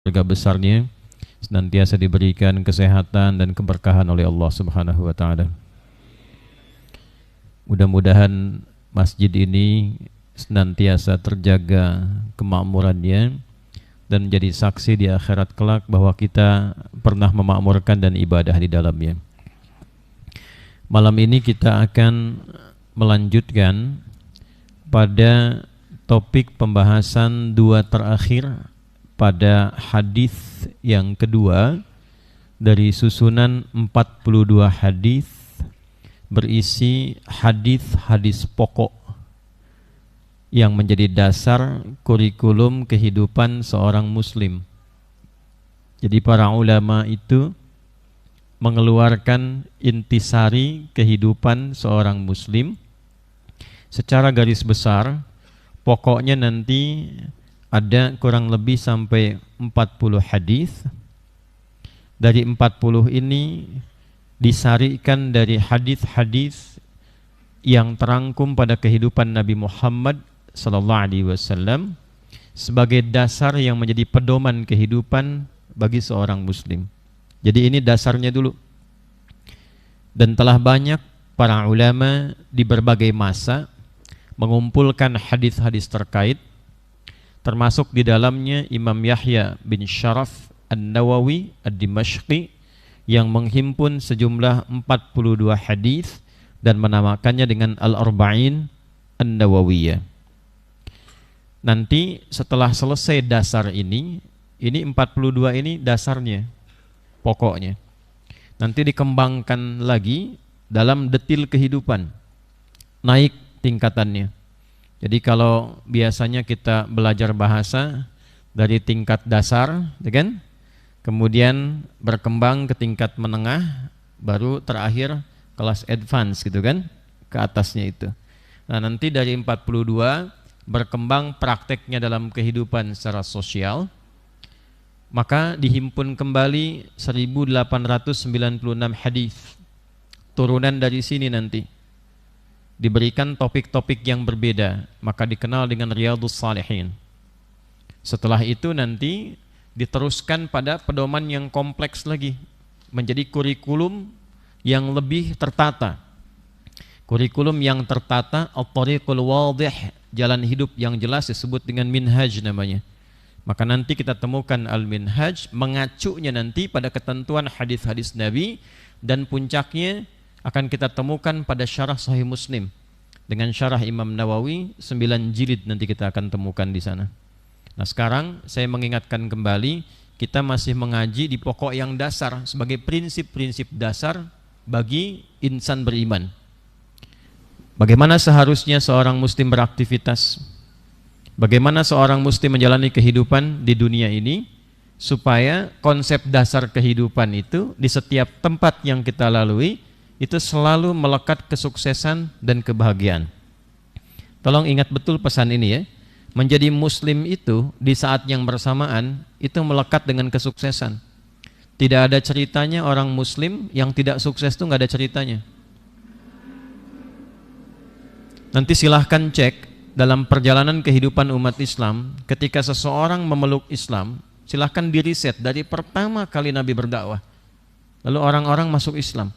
keluarga besarnya senantiasa diberikan kesehatan dan keberkahan oleh Allah Subhanahu wa taala. Mudah-mudahan masjid ini senantiasa terjaga kemakmurannya dan menjadi saksi di akhirat kelak bahwa kita pernah memakmurkan dan ibadah di dalamnya. Malam ini kita akan melanjutkan pada topik pembahasan dua terakhir pada hadis yang kedua dari susunan 42 hadis berisi hadis-hadis pokok yang menjadi dasar kurikulum kehidupan seorang muslim. Jadi para ulama itu mengeluarkan intisari kehidupan seorang muslim secara garis besar. Pokoknya nanti ada kurang lebih sampai 40 hadis. Dari 40 ini disarikan dari hadis-hadis yang terangkum pada kehidupan Nabi Muhammad sallallahu alaihi wasallam sebagai dasar yang menjadi pedoman kehidupan bagi seorang muslim. Jadi ini dasarnya dulu. Dan telah banyak para ulama di berbagai masa mengumpulkan hadis-hadis terkait, termasuk di dalamnya Imam Yahya bin Sharaf An-Nawawi Ad-Dimashqi yang menghimpun sejumlah 42 hadis dan menamakannya dengan Al-Arba'in An-Nawawiyah. Nanti setelah selesai dasar ini 42 ini dasarnya, pokoknya. Nanti dikembangkan lagi dalam detil kehidupan, naik tingkatannya. Jadi kalau biasanya kita belajar bahasa dari tingkat dasar, ya kan? Kemudian berkembang ke tingkat menengah, baru terakhir kelas advance gitu kan, ke atasnya itu. Nah nanti dari 42 berkembang prakteknya dalam kehidupan secara sosial, maka dihimpun kembali 1896 hadis. Turunan dari sini nanti diberikan topik-topik yang berbeda, maka dikenal dengan Riyadhus Shalihin. Setelah itu nanti diteruskan pada pedoman yang kompleks lagi, menjadi kurikulum yang lebih tertata. Kurikulum yang tertata, at-tariqul wadih, jalan hidup yang jelas, disebut dengan minhaj namanya. Maka nanti kita temukan al-minhaj, mengacunya nanti pada ketentuan hadis-hadis Nabi, dan puncaknya akan kita temukan pada syarah Sahih Muslim dengan syarah Imam Nawawi 9 jilid, nanti kita akan temukan di sana. Nah sekarang saya mengingatkan kembali, kita masih mengaji di pokok yang dasar sebagai prinsip-prinsip dasar bagi insan beriman. Bagaimana seharusnya seorang muslim beraktivitas, bagaimana seorang muslim menjalani kehidupan di dunia ini, supaya konsep dasar kehidupan itu di setiap tempat yang kita lalui itu selalu melekat kesuksesan dan kebahagiaan. Tolong ingat betul pesan ini ya. Menjadi muslim itu di saat yang bersamaan itu melekat dengan kesuksesan. Tidak ada ceritanya orang muslim yang tidak sukses itu nggak ada ceritanya. Nanti silahkan cek dalam perjalanan kehidupan umat Islam, ketika seseorang memeluk Islam, silahkan diriset dari pertama kali Nabi berdakwah, lalu orang-orang masuk Islam.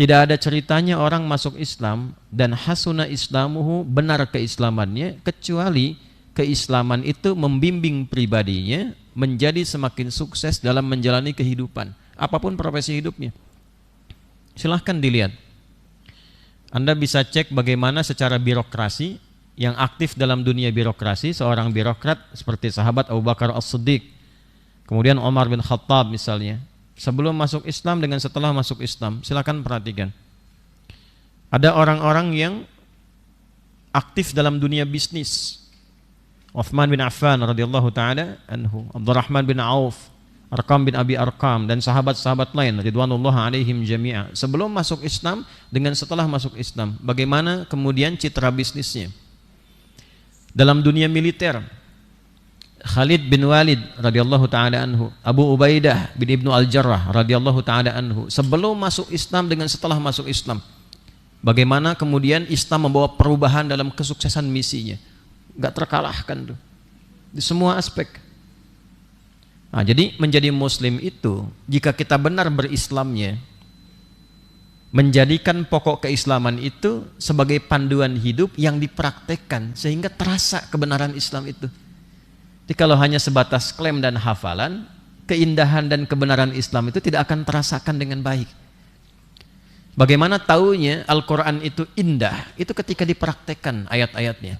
Tidak ada ceritanya orang masuk Islam dan hasuna islamuhu, benar keislamannya, kecuali keislaman itu membimbing pribadinya menjadi semakin sukses dalam menjalani kehidupan, apapun profesi hidupnya. Silahkan dilihat. Anda bisa cek bagaimana secara birokrasi yang aktif dalam dunia birokrasi, seorang birokrat seperti sahabat Abu Bakar As-Siddiq, kemudian Umar bin Khattab misalnya, sebelum masuk Islam dengan setelah masuk Islam. Silakan perhatikan. Ada orang-orang yang aktif dalam dunia bisnis. Uthman bin Affan radhiyallahu taala anhu, Abdurrahman bin Auf, Arqam bin Abi Arqam, dan sahabat-sahabat lain ridwanullah alaihim jami'a, sebelum masuk Islam dengan setelah masuk Islam, bagaimana kemudian citra bisnisnya. Dalam dunia militer, Khalid bin Walid radhiyallahu taala anhu, Abu Ubaidah bin Ibnu Al-Jarrah radhiyallahu taala anhu, sebelum masuk Islam dengan setelah masuk Islam, bagaimana kemudian Islam membawa perubahan dalam kesuksesan misinya. Enggak terkalahkan tuh di semua aspek. Nah, jadi menjadi muslim itu jika kita benar berislamnya, menjadikan pokok keislaman itu sebagai panduan hidup yang dipraktekkan sehingga terasa kebenaran Islam itu. Jadi kalau hanya sebatas klaim dan hafalan, keindahan dan kebenaran Islam itu tidak akan terasakan dengan baik. Bagaimana taunya Al-Quran itu indah? Itu ketika dipraktekkan ayat-ayatnya.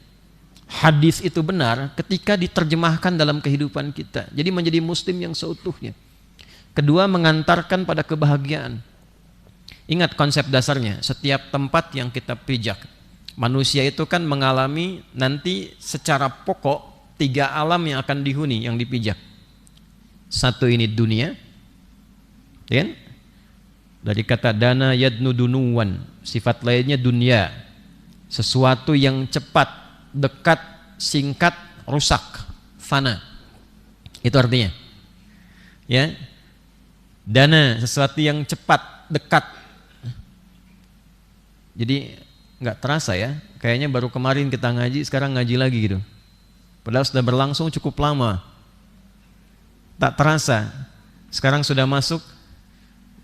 Hadis itu benar ketika diterjemahkan dalam kehidupan kita. Jadi menjadi muslim yang seutuhnya. Kedua, mengantarkan pada kebahagiaan. Ingat konsep dasarnya, setiap tempat yang kita pijak, manusia itu kan mengalami nanti secara pokok 3 alam yang akan dihuni, yang dipijak. Satu ini dunia, kan? Dari kata dana yadnu dunuwan, sifat lainnya dunia, sesuatu yang cepat, dekat, singkat, rusak, fana. Itu artinya. Ya. Dana, sesuatu yang cepat, dekat. Jadi nggak terasa ya, kayaknya baru kemarin kita ngaji, sekarang ngaji lagi gitu. Padahal sudah berlangsung cukup lama. Tak terasa, sekarang sudah masuk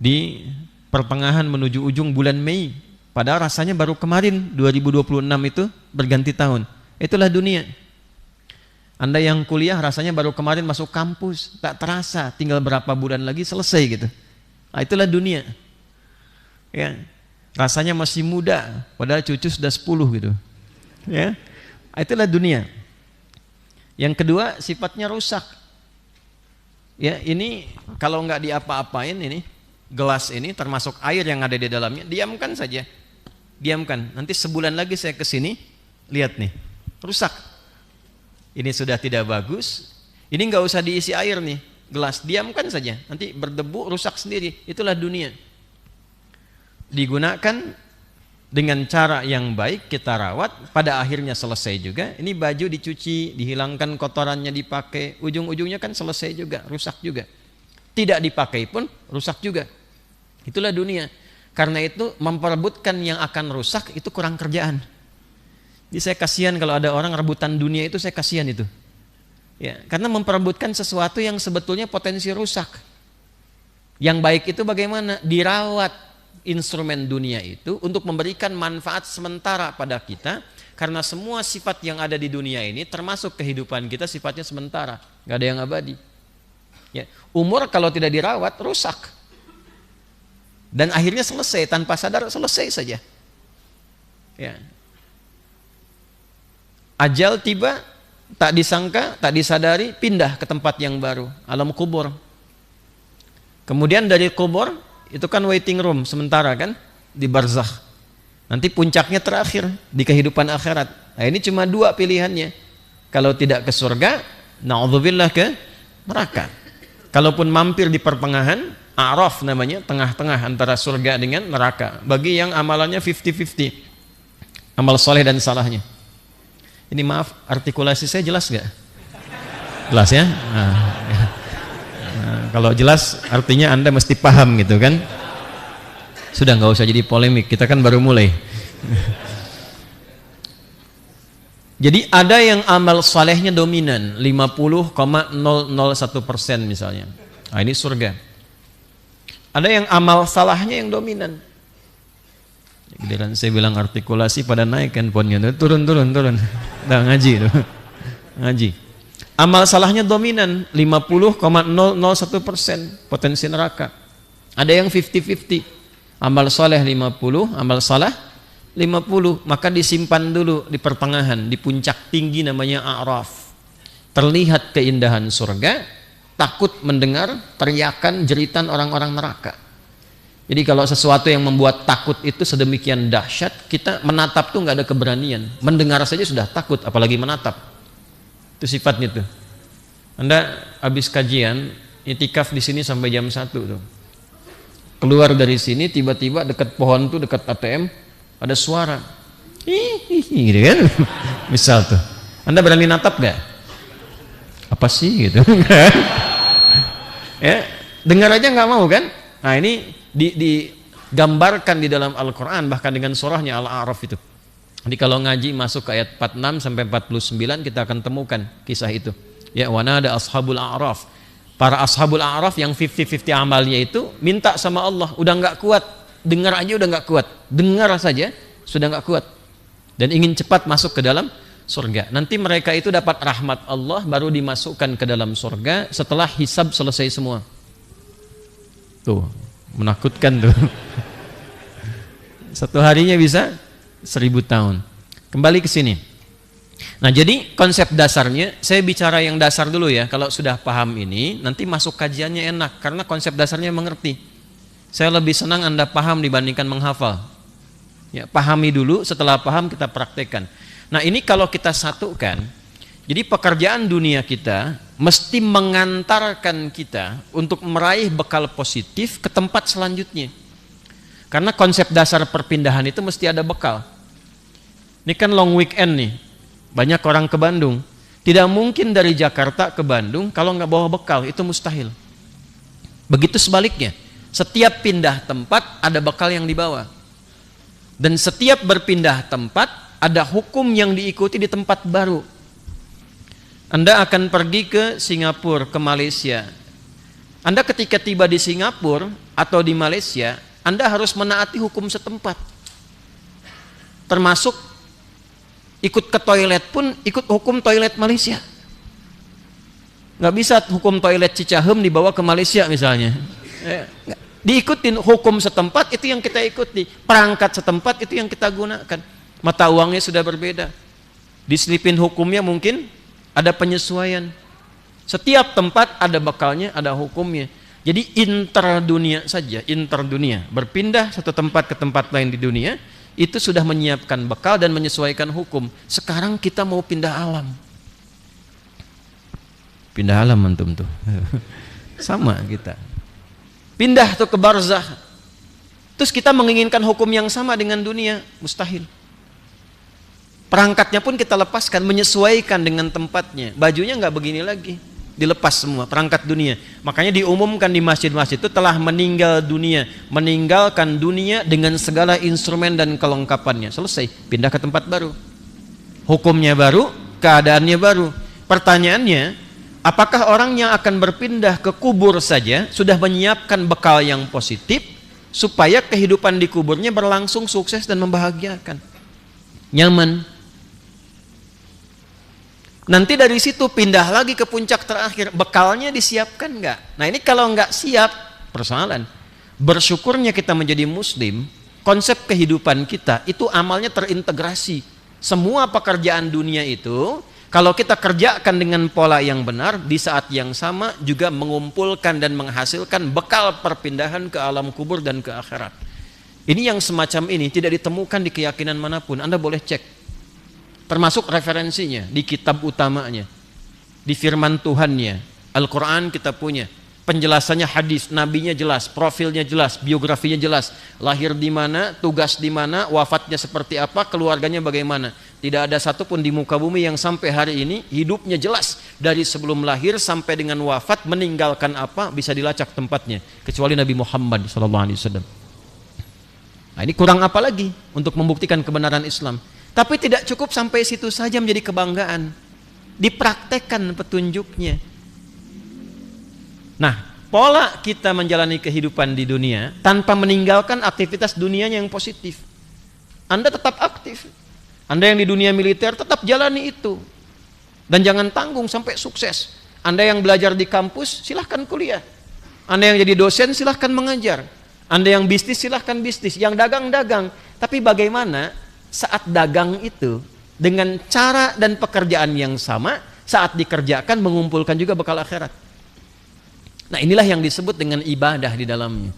di pertengahan menuju ujung bulan Mei. Padahal rasanya baru kemarin 2026 itu berganti tahun. Itulah dunia. Anda yang kuliah rasanya baru kemarin masuk kampus, tak terasa tinggal berapa bulan lagi selesai gitu. Nah, itulah dunia. Ya. Rasanya masih muda, padahal cucu sudah 10 gitu. Ya. Itulah dunia. Yang kedua, sifatnya rusak. Ya, ini kalau nggak diapa-apain ini, gelas ini termasuk air yang ada di dalamnya, diamkan saja. Diamkan. Nanti sebulan lagi saya ke sini, lihat nih, rusak. Ini sudah tidak bagus. Ini nggak usah diisi air nih, gelas, diamkan saja. Nanti berdebu, rusak sendiri. Itulah dunia. Digunakan dengan cara yang baik, kita rawat, pada akhirnya selesai juga. Ini baju dicuci, dihilangkan kotorannya, dipakai, ujung-ujungnya kan selesai juga, rusak juga. Tidak dipakai pun rusak juga. Itulah dunia. Karena itu memperebutkan yang akan rusak itu kurang kerjaan. Jadi saya kasihan kalau ada orang rebutan dunia itu, saya kasihan itu. Ya, karena memperebutkan sesuatu yang sebetulnya potensi rusak. Yang baik itu bagaimana? Dirawat instrumen dunia itu untuk memberikan manfaat sementara pada kita, karena semua sifat yang ada di dunia ini termasuk kehidupan kita sifatnya sementara, nggak ada yang abadi. Ya, umur kalau tidak dirawat rusak dan akhirnya selesai tanpa sadar, selesai saja. Ya. Ajal tiba, tak disangka, tak disadari, pindah ke tempat yang baru, alam kubur. Kemudian dari kubur itu kan waiting room sementara kan, di barzakh. Nanti puncaknya terakhir di kehidupan akhirat. Nah, ini cuma 2 pilihannya. Kalau tidak ke surga, na'udzubillah ke neraka. Kalaupun mampir di pertengahan, a'raf namanya, tengah-tengah antara surga dengan neraka. Bagi yang amalannya 50-50, amal soleh dan salahnya. Ini maaf, artikulasi saya jelas nggak? Jelas ya? Kalau jelas artinya Anda mesti paham gitu kan. Sudah nggak usah jadi polemik, kita kan baru mulai. Jadi ada yang amal salehnya dominan 50,001% misalnya. Nah, ini surga. Ada yang amal salahnya yang dominan. Giliran saya bilang artikulasi pada naik handphonenya, turun. Udah ngaji tuh. Ngaji. Amal salahnya dominan 50,001%, potensi neraka. Ada yang 50-50, amal saleh 50, amal salah 50, maka disimpan dulu di pertengahan, di puncak tinggi namanya a'raf. Terlihat keindahan surga, takut mendengar teriakan jeritan orang-orang neraka. Jadi kalau sesuatu yang membuat takut itu sedemikian dahsyat, kita menatap tuh nggak ada keberanian, mendengar saja sudah takut, apalagi menatap. Itu sifatnya tuh. Anda habis kajian, itikaf di sini sampai jam 1 tuh. Keluar dari sini tiba-tiba dekat pohon tuh, dekat ATM ada suara. Gitu kan? Misal tuh. Anda berani natap gak? Apa sih gitu? Ya, dengar aja nggak mau kan? Nah, ini digambarkan di dalam Al-Qur'an, bahkan dengan surahnya Al-A'raf itu. Jadi kalau ngaji masuk ke ayat 46 sampai 49 kita akan temukan kisah itu. Ya, wana ada ashabul a'raf. Para ashabul a'raf yang 50-50 amalnya itu minta sama Allah, udah nggak kuat, dengar aja udah nggak kuat, dengar saja sudah nggak kuat, dan ingin cepat masuk ke dalam surga. Nanti mereka itu dapat rahmat Allah, baru dimasukkan ke dalam surga setelah hisab selesai semua. Tuh, menakutkan tuh. Satu harinya bisa 1000 tahun. Kembali ke sini. Nah, jadi konsep dasarnya, saya bicara yang dasar dulu ya. Kalau sudah paham ini, nanti masuk kajiannya enak, karena konsep dasarnya mengerti. Saya lebih senang Anda paham dibandingkan menghafal. Ya, pahami dulu, setelah paham kita praktekkan. Nah, ini kalau kita satukan, jadi pekerjaan dunia kita mesti mengantarkan kita untuk meraih bekal positif ke tempat selanjutnya. Karena konsep dasar perpindahan itu mesti ada bekal. Ini kan long weekend nih. Banyak orang ke Bandung, tidak mungkin dari Jakarta ke Bandung kalau nggak bawa bekal, itu mustahil. Begitu sebaliknya, setiap pindah tempat ada bekal yang dibawa, dan setiap berpindah tempat ada hukum yang diikuti di tempat baru. Anda akan pergi ke Singapura, ke Malaysia. Anda ketika tiba di Singapura atau di Malaysia, Anda harus menaati hukum setempat, termasuk ikut ke toilet pun ikut hukum toilet Malaysia. Nggak bisa hukum toilet Cicahem dibawa ke Malaysia misalnya. Diikutin hukum setempat, itu yang kita ikuti. Perangkat setempat itu yang kita gunakan. Mata uangnya sudah berbeda, diselipin hukumnya mungkin ada penyesuaian. Setiap tempat ada bekalnya, ada hukumnya. Jadi interdunia saja, interdunia, berpindah satu tempat ke tempat lain di dunia, itu sudah menyiapkan bekal dan menyesuaikan hukum. Sekarang kita mau pindah alam. Pindah alam antum tuh. Sama kita. Pindah tuh ke barzah. Terus kita menginginkan hukum yang sama dengan dunia, mustahil. Perangkatnya pun kita lepaskan, menyesuaikan dengan tempatnya. Bajunya nggak begini lagi, dilepas semua perangkat dunia. Makanya diumumkan di masjid-masjid itu telah meninggal dunia, meninggalkan dunia dengan segala instrumen dan kelengkapannya. Selesai, pindah ke tempat baru. Hukumnya baru, keadaannya baru. Pertanyaannya, apakah orang yang akan berpindah ke kubur saja sudah menyiapkan bekal yang positif supaya kehidupan di kuburnya berlangsung sukses dan membahagiakan, nyaman? Nanti dari situ pindah lagi ke puncak terakhir, bekalnya disiapkan enggak? Nah, ini kalau enggak siap, persoalan. Bersyukurnya kita menjadi muslim, konsep kehidupan kita itu amalnya terintegrasi. Semua pekerjaan dunia itu kalau kita kerjakan dengan pola yang benar, di saat yang sama juga mengumpulkan dan menghasilkan bekal perpindahan ke alam kubur dan ke akhirat. Ini yang semacam ini tidak ditemukan di keyakinan manapun. Anda boleh cek. Termasuk referensinya di kitab utamanya, di firman Tuhannya, Al-Quran kita punya, penjelasannya hadis, nabinya jelas, profilnya jelas, biografinya jelas, lahir di mana, tugas di mana, wafatnya seperti apa, keluarganya bagaimana. Tidak ada satupun di muka bumi yang sampai hari ini hidupnya jelas dari sebelum lahir sampai dengan wafat, meninggalkan apa bisa dilacak tempatnya, kecuali Nabi Muhammad SAW. Nah, ini kurang apa lagi untuk membuktikan kebenaran Islam? Tapi tidak cukup sampai situ saja menjadi kebanggaan. Dipraktekkan petunjuknya. Nah, pola kita menjalani kehidupan di dunia tanpa meninggalkan aktivitas dunianya yang positif. Anda tetap aktif. Anda yang di dunia militer tetap jalani itu. Dan jangan tanggung sampai sukses. Anda yang belajar di kampus, silahkan kuliah. Anda yang jadi dosen, silahkan mengajar. Anda yang bisnis, silahkan bisnis. Yang dagang-dagang. Tapi bagaimana saat dagang itu dengan cara dan pekerjaan yang sama, saat dikerjakan mengumpulkan juga bekal akhirat. Nah, inilah yang disebut dengan ibadah di dalamnya.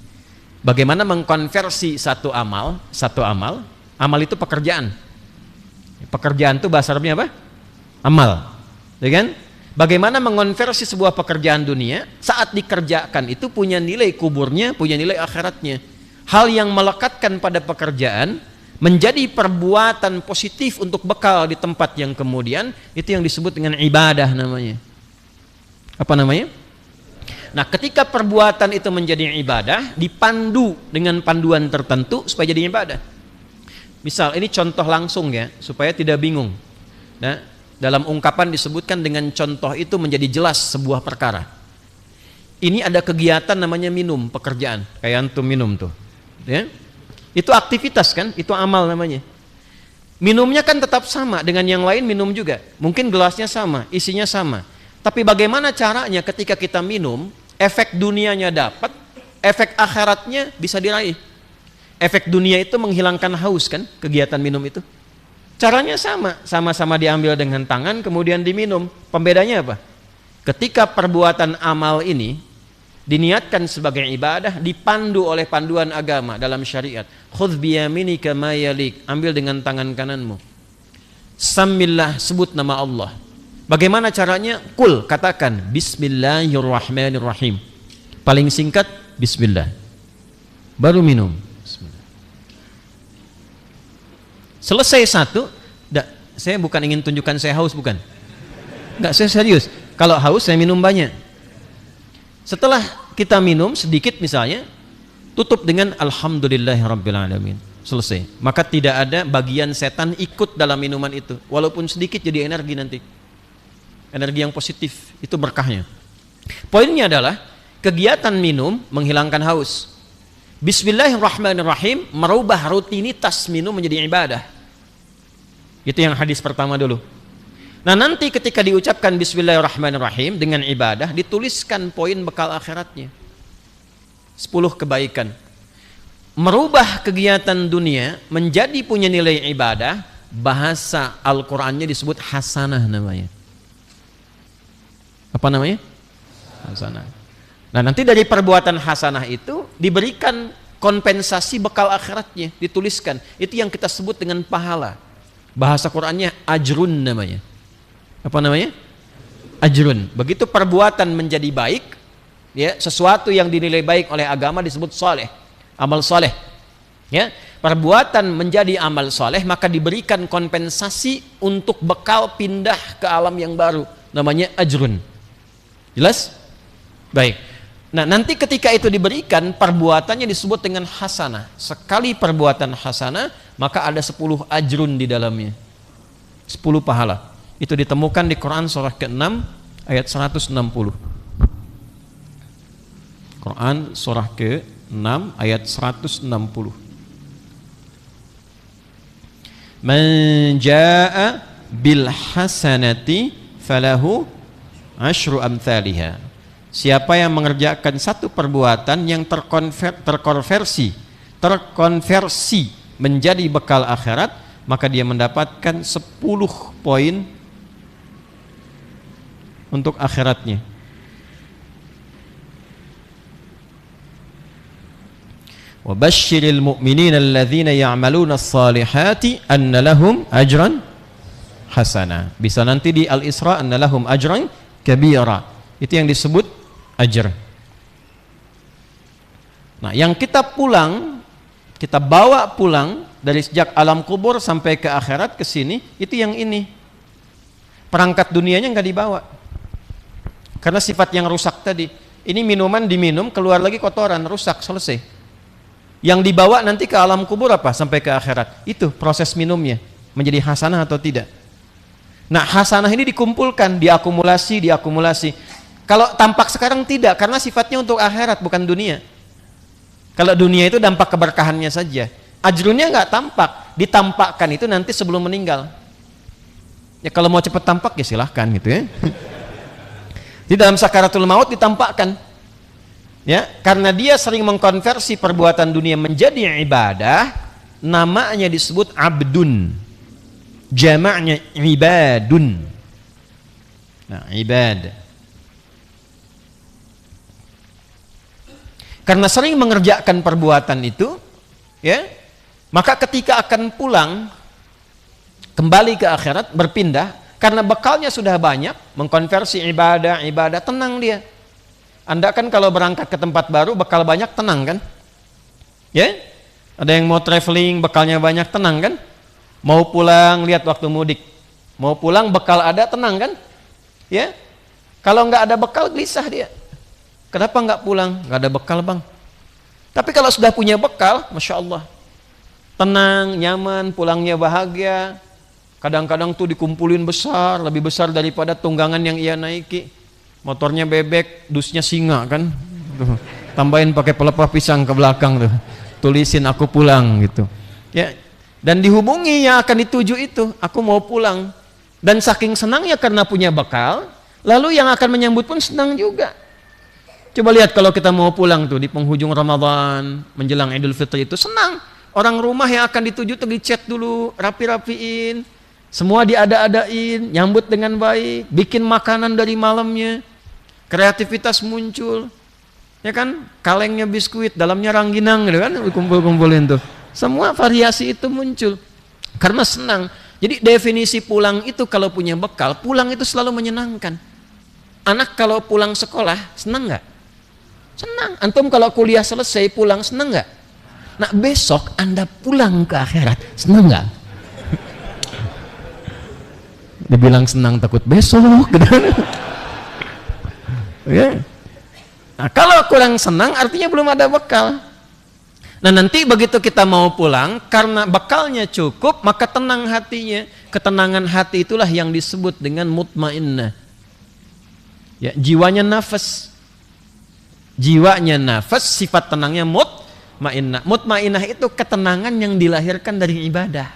Bagaimana mengkonversi satu amal, amal itu pekerjaan. Pekerjaan itu bahasa Arabnya apa? Amal. Ya kan? Bagaimana mengonversi sebuah pekerjaan dunia saat dikerjakan itu punya nilai kuburnya, punya nilai akhiratnya. Hal yang melekatkan pada pekerjaan menjadi perbuatan positif untuk bekal di tempat yang kemudian, itu yang disebut dengan ibadah namanya. Apa namanya? Nah, ketika perbuatan itu menjadi ibadah, dipandu dengan panduan tertentu supaya jadi ibadah. Misal, ini contoh langsung ya, supaya tidak bingung. Nah, dalam ungkapan disebutkan dengan contoh itu menjadi jelas sebuah perkara. ini ada kegiatan namanya minum, pekerjaan. Kayak antum minum tuh. Ya. Itu aktivitas kan, itu amal namanya. Minumnya kan tetap sama dengan yang lain minum juga. Mungkin gelasnya sama, isinya sama. Tapi bagaimana caranya ketika kita minum, efek dunianya dapat, efek akhiratnya bisa diraih. Efek dunia itu menghilangkan haus kan, kegiatan minum itu. Caranya sama, sama-sama diambil dengan tangan kemudian diminum. Pembedanya apa? Ketika perbuatan amal ini diniatkan sebagai ibadah, dipandu oleh panduan agama dalam syariat. Khudh biyaminika ma yalik, ambil dengan tangan kananmu. Samillah, sebut nama Allah. Bagaimana caranya? Kul, katakan bismillahirrahmanirrahim. Paling singkat bismillah. Baru minum. Bismillah. Selesai satu, saya bukan ingin tunjukkan saya haus, bukan. Enggak, saya serius. Kalau haus saya minum banyak. Setelah kita minum sedikit misalnya, tutup dengan alhamdulillahirrabbilalamin. Selesai. Maka tidak ada bagian setan ikut dalam minuman itu. Walaupun sedikit jadi energi nanti. Energi yang positif, itu berkahnya. Poinnya adalah kegiatan minum menghilangkan haus. Bismillahirrahmanirrahim merubah rutinitas minum menjadi ibadah. Itu yang hadis pertama dulu. Nah, nanti ketika diucapkan bismillahirrahmanirrahim dengan ibadah, dituliskan poin bekal akhiratnya. 10 kebaikan. Merubah kegiatan dunia menjadi punya nilai ibadah, bahasa Al-Qur'annya disebut hasanah namanya. Apa namanya? Hasanah. Nah, nanti dari perbuatan hasanah itu diberikan kompensasi bekal akhiratnya, dituliskan. Itu yang kita sebut dengan pahala. Bahasa Qur'annya ajrun namanya. Apa namanya? Ajrun. Begitu perbuatan menjadi baik, ya, sesuatu yang dinilai baik oleh agama disebut soleh, amal soleh. Ya, perbuatan menjadi amal soleh, maka diberikan kompensasi untuk bekal pindah ke alam yang baru, namanya ajrun. Jelas? Baik. Nah, nanti ketika itu diberikan, perbuatannya disebut dengan hasanah. Sekali perbuatan hasanah, maka ada 10 ajrun di dalamnya. 10 pahala. Itu ditemukan di Quran surah ke-6 ayat 160. Quran surah ke-6 ayat 160. Man jaa'a bil hasanati falahu asyru amthaliha. Siapa yang mengerjakan satu perbuatan yang terkonversi menjadi bekal akhirat, maka dia mendapatkan 10 poin untuk akhiratnya. Wa basyiril mu'minina alladzina ya'maluna as-salihati anna lahum ajran hasana. Bisa nanti di Al-Isra anna lahum ajran kabira. Itu yang disebut ajr. Nah, yang kita bawa pulang dari sejak alam kubur sampai ke akhirat ke sini, itu yang ini. Perangkat dunianya enggak dibawa. Karena sifat yang rusak tadi. Ini minuman diminum, keluar lagi kotoran, rusak, selesai. Yang dibawa nanti ke alam kubur apa? Sampai ke akhirat. Itu proses minumnya. Menjadi hasanah atau tidak. Nah, hasanah ini dikumpulkan, diakumulasi. Kalau tampak sekarang tidak, karena sifatnya untuk akhirat, bukan dunia. Kalau dunia itu dampak keberkahannya saja. Ajrunnya nggak tampak. Ditampakkan itu nanti sebelum meninggal. Ya kalau mau cepat tampak ya silahkan gitu ya. Di dalam sakaratul maut ditampakkan, ya, karena dia sering mengkonversi perbuatan dunia menjadi ibadah, namanya disebut abdun, jamaknya ibadun. Nah, ibad. Karena sering mengerjakan perbuatan itu, ya, maka ketika akan pulang kembali ke akhirat, berpindah. Karena bekalnya sudah banyak, mengkonversi ibadah, tenang dia. Anda kan kalau berangkat ke tempat baru, bekal banyak, tenang kan? Ya? Ada yang mau traveling, bekalnya banyak, tenang kan? Mau pulang, lihat waktu mudik. Mau pulang, bekal ada, tenang kan? Ya? Kalau nggak ada bekal, gelisah dia. Kenapa nggak pulang? Nggak ada bekal, bang. Tapi kalau sudah punya bekal, Masya Allah. Tenang, nyaman, pulangnya bahagia. Kadang-kadang tuh dikumpulin besar, lebih besar daripada tunggangan yang ia naiki. motornya bebek, dusnya singa kan. Tuh. Tambahin pakai pelepah pisang ke belakang tuh. Tulisin aku pulang gitu. Ya. Dan dihubungi yang akan dituju itu, aku mau pulang. Dan saking senangnya karena punya bekal, lalu yang akan menyambut pun senang juga. Coba lihat kalau kita mau pulang tuh di penghujung Ramadan, menjelang Idul Fitri itu senang. Orang rumah yang akan dituju tuh dicat dulu, rapi-rapiin, semua diada-adain, nyambut dengan baik, bikin makanan dari malamnya, kreativitas muncul. Ya kan, kalengnya biskuit, dalamnya rangginang gitu kan, kumpul-kumpulin tuh. Semua variasi itu muncul karena senang. Jadi definisi pulang itu kalau punya bekal, pulang itu selalu menyenangkan. Anak kalau pulang sekolah, senang nggak? Senang. Antum kalau kuliah selesai pulang, senang nggak? Nah besok Anda pulang ke akhirat, senang nggak? Dibilang senang takut besok. Ya. Nah kalau kurang senang artinya belum ada bekal. Nah nanti begitu kita mau pulang, karena bekalnya cukup, maka tenang hatinya. Ketenangan hati itulah yang disebut dengan mutmainnah. Ya, jiwanya nafas. Jiwanya nafas, sifat tenangnya mutmainnah. Mutmainnah itu ketenangan yang dilahirkan dari ibadah.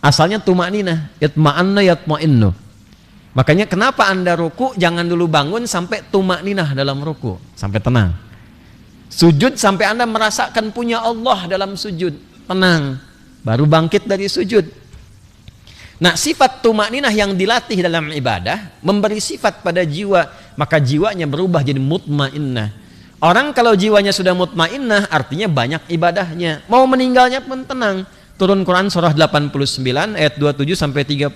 Asalnya tumaninah, yatma'anna yatma'innu. Makanya kenapa Anda ruku, jangan dulu bangun sampai tumaninah dalam ruku, sampai tenang. Sujud sampai Anda merasakan punya Allah dalam sujud, tenang, baru bangkit dari sujud. Nah sifat tumakninah yang dilatih dalam ibadah memberi sifat pada jiwa, maka jiwanya berubah jadi mutmainnah. Orang kalau jiwanya sudah mutmainnah artinya banyak ibadahnya, mau meninggalnya pun tenang. Turun Quran surah 89 ayat 27 sampai 30.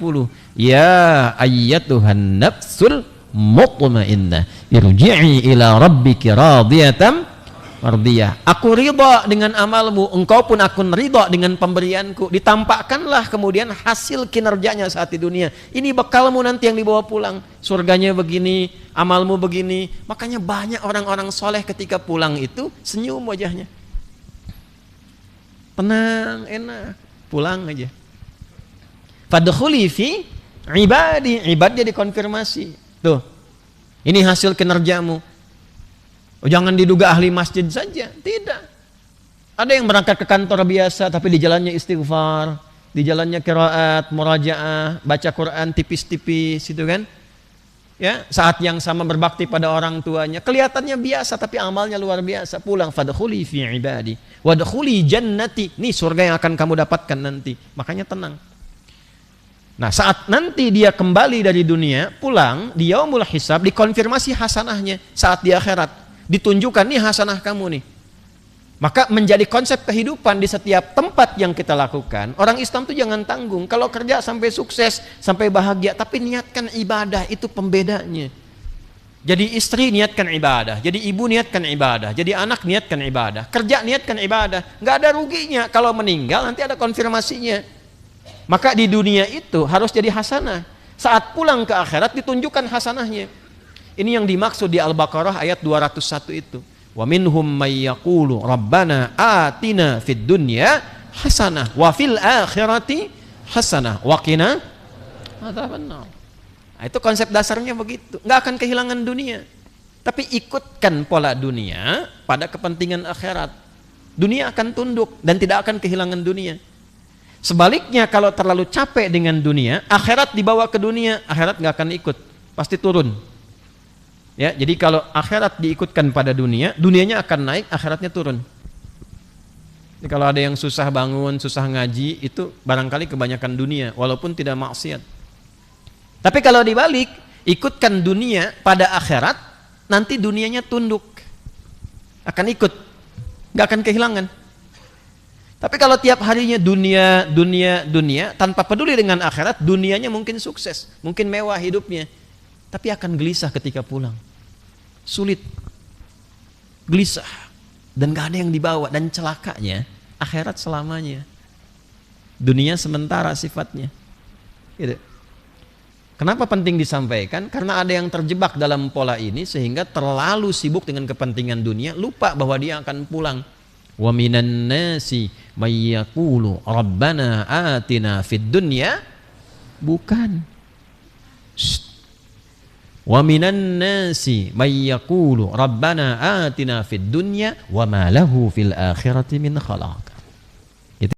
Ya ayyatuhan nafsul mutmainnah irji'i ila rabbiki radiyatan mardiyah. Aku ridha dengan amalmu, engkau pun akan ridha dengan pemberianku. Ditampakkanlah kemudian hasil kinerjanya saat di dunia. Ini bekalmu nanti yang dibawa pulang. Surganya begini, amalmu begini. Makanya banyak orang-orang soleh ketika pulang itu senyum wajahnya. Tenang, enak, pulang aja. Fadkhuli fi ibadi, ibadnya dikonfirmasi. Tuh, ini hasil kinerjamu. Oh, jangan diduga ahli masjid saja, tidak. Ada yang berangkat ke kantor biasa tapi di jalannya istighfar, di jalannya qiraat, murajaah, baca Quran tipis-tipis itu kan. Ya, saat yang sama berbakti pada orang tuanya, kelihatannya biasa tapi amalnya luar biasa. Pulang fadkhuli fi ibadi wadkhuli jannati. Nih surga yang akan kamu dapatkan nanti. Makanya tenang. Nah, saat nanti dia kembali dari dunia, pulang di yaumul hisab dikonfirmasi hasanahnya saat di akhirat. Ditunjukkan nih hasanah kamu nih. Maka menjadi konsep kehidupan di setiap tempat yang kita lakukan. Orang Islam tuh jangan tanggung. Kalau kerja sampai sukses, sampai bahagia, tapi niatkan ibadah, itu pembedanya. Jadi istri niatkan ibadah, jadi ibu niatkan ibadah, jadi anak niatkan ibadah, kerja niatkan ibadah. Nggak ada ruginya. Kalau meninggal nanti ada konfirmasinya. Maka di dunia itu harus jadi hasanah. Saat pulang ke akhirat ditunjukkan hasanahnya. Ini yang dimaksud di Al-Baqarah ayat 201 itu. Wa minhum may yaqulu rabbana atina fid dunya hasanah wa fil akhirati hasanah wa qina adzabannar. Nah, itu konsep dasarnya begitu. Enggak akan kehilangan dunia. Tapi ikutkan pola dunia pada kepentingan akhirat. Dunia akan tunduk dan tidak akan kehilangan dunia. Sebaliknya kalau terlalu capek dengan dunia, akhirat dibawa ke dunia, akhirat enggak akan ikut, pasti turun. Ya, jadi kalau akhirat diikutkan pada dunia, dunianya akan naik, akhiratnya turun. Jadi kalau ada yang susah bangun, susah ngaji, itu barangkali kebanyakan dunia, walaupun tidak maksiat. Tapi kalau dibalik, ikutkan dunia pada akhirat, nanti dunianya tunduk, akan ikut, nggak akan kehilangan. Tapi kalau tiap harinya dunia, tanpa peduli dengan akhirat, dunianya mungkin sukses, mungkin mewah hidupnya, tapi akan gelisah ketika pulang. Sulit, gelisah, dan gak ada yang dibawa. Dan celakanya, akhirat selamanya, dunia sementara sifatnya gitu. Kenapa penting disampaikan? Karena ada yang terjebak dalam pola ini sehingga terlalu sibuk dengan kepentingan dunia, lupa bahwa dia akan pulang. Wa minan nasi may yaqulu rabbana atina fid dunya, bukan. Wa minan nasi may yaqulu rabbana atina fid dunya wa ma lahu fil akhirati min khalaq.